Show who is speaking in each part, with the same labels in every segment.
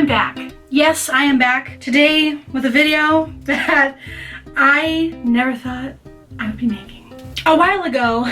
Speaker 1: I'm back. Yes, I am back today with a video that I never thought I would be making. A while ago,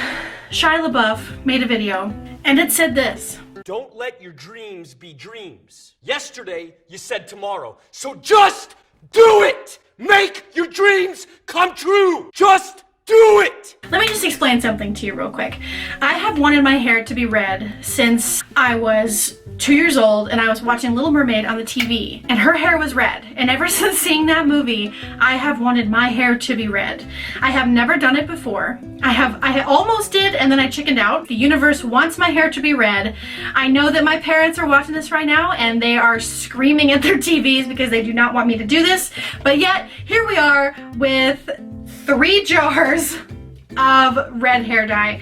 Speaker 1: Shia LaBeouf made a video and it said this.
Speaker 2: Don't let your dreams be dreams. Yesterday, you said tomorrow. So just do it! Make your dreams come true! Just do it!
Speaker 1: Let me just explain something to you real quick. I have wanted my hair to be red since I was 2 years old and I was watching Little Mermaid on the TV and her hair was red, and ever since seeing that movie I have wanted my hair to be red. I have never done it before. I almost did and then I chickened out. The universe wants my hair to be red. I know that my parents are watching this right now and they are screaming at their TVs because they do not want me to do this, but yet here we are with 3 jars of red hair dye,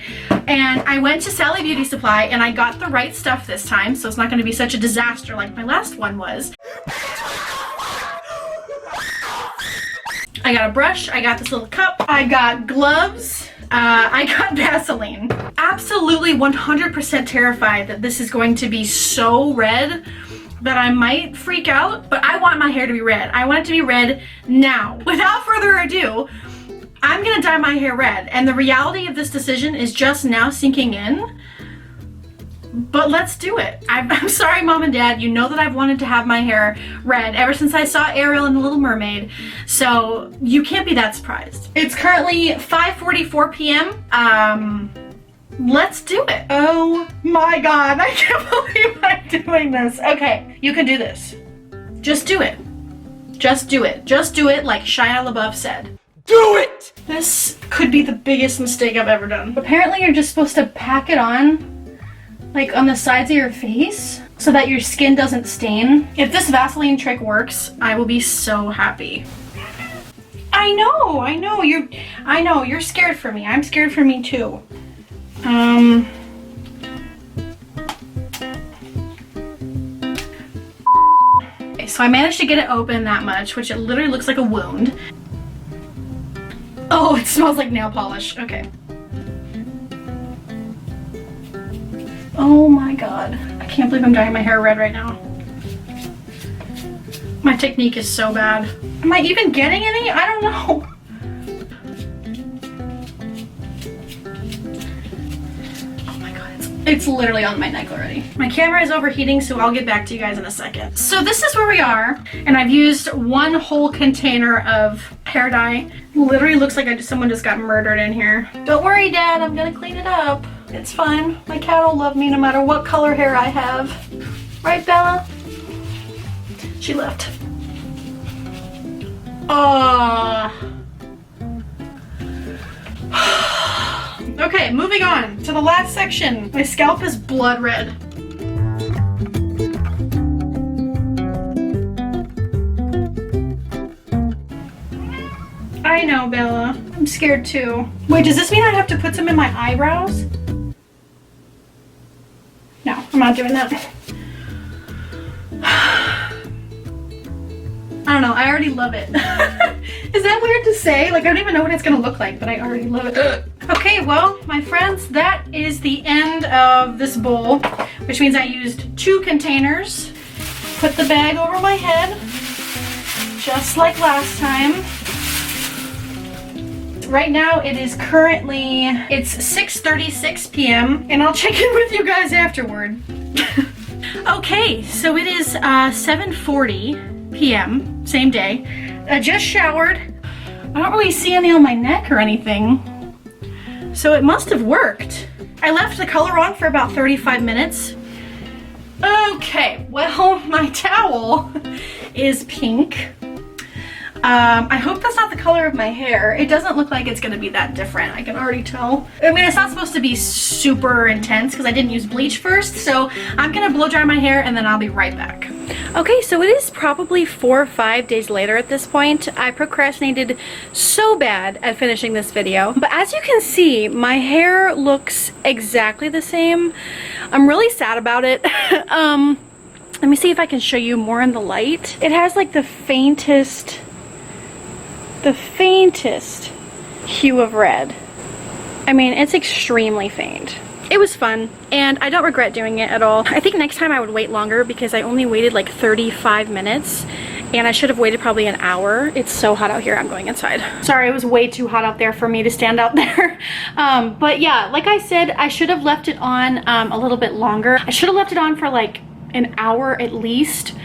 Speaker 1: and I went to Sally Beauty Supply and I got the right stuff this time, so it's not going to be such a disaster like my last one was. I got a brush, I got this little cup, I got gloves, I got Vaseline. Absolutely 100% terrified that this is going to be so red that I might freak out, but I want my hair to be red. I want it to be red now. Without further ado, I'm gonna dye my hair red, and the reality of this decision is just now sinking in, but let's do it. I'm sorry, Mom and Dad, you know that I've wanted to have my hair red ever since I saw Ariel in The Little Mermaid, so you can't be that surprised. It's currently 5:44 p.m. Let's do it. Oh my God, I can't believe I'm doing this. Okay, you can do this. Just do it. Just do it. Just do it like Shia LaBeouf said.
Speaker 2: Do it!
Speaker 1: This could be the biggest mistake I've ever done. Apparently you're just supposed to pack it on, like on the sides of your face, so that your skin doesn't stain. If this Vaseline trick works, I will be so happy. I know, you're scared for me. I'm scared for me too. Okay, so I managed to get it open that much, which it literally looks like a wound. Oh, it smells like nail polish. Okay. Oh my God. I can't believe I'm dyeing my hair red right now. My technique is so bad. Am I even getting any? I don't know. Oh my God, it's literally on my neck already. My camera is overheating, so I'll get back to you guys in a second. So this is where we are, and I've used one whole container of hair dye. Literally looks like someone just got murdered in here. Don't worry, Dad, I'm gonna clean it up. It's fine. My cat will love me no matter what color hair I have. Right, Bella? She left. Okay, moving on to the last section. My scalp is blood red. I know, Bella. I'm scared too. Wait, does this mean I have to put some in my eyebrows? No, I'm not doing that. I don't know, I already love it. Is that weird to say? Like, I don't even know what it's gonna look like, but I already love it. Okay, well, my friends, that is the end of this bowl, which means I used 2 containers. Put the bag over my head, just like last time. Right now it is currently, it's 6:36 p.m. and I'll check in with you guys afterward. Okay, so it is 7:40 p.m. same day. I just showered. I don't really see any on my neck or anything, so it must have worked. I left the color on for about 35 minutes. Okay, well, my towel is pink. I hope that's not the color of my hair. It doesn't look like it's gonna be that different. I can already tell. I mean, it's not supposed to be super intense because I didn't use bleach first, so I'm gonna blow dry my hair and then I'll be right back. Okay, so it is probably 4 or 5 days later at this point. I procrastinated so bad at finishing this video, but as you can see, my hair looks exactly the same. I'm really sad about it. Let me see if I can show you more in the light. It has like the faintest hue of red. I mean, it's extremely faint. it was fun, and I don't regret doing it at all. I think next time I would wait longer because I only waited like 35 minutes, and I should have waited probably an hour. It's so hot out here. I'm going inside. Sorry, it was way too hot out there for me to stand out there. But yeah, like I said, I should have left it on a little bit longer. I should have left it on for like an hour at least,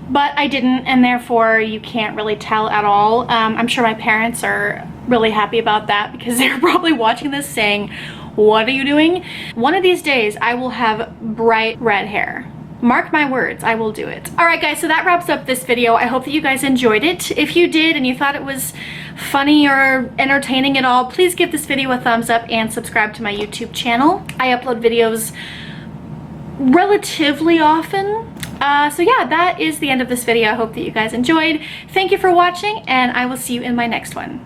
Speaker 1: but I didn't, and therefore you can't really tell at all. I'm sure my parents are really happy about that because they're probably watching this saying, what are you doing? One of these days I will have bright red hair. Mark my words, I will do it. All right guys, so that wraps up this video. I hope that you guys enjoyed it. If you did and you thought it was funny or entertaining at all, please give this video a thumbs up and subscribe to my YouTube channel. I upload videos relatively often. So yeah, that is the end of this video. I hope that you guys enjoyed. Thank you for watching, and I will see you in my next one.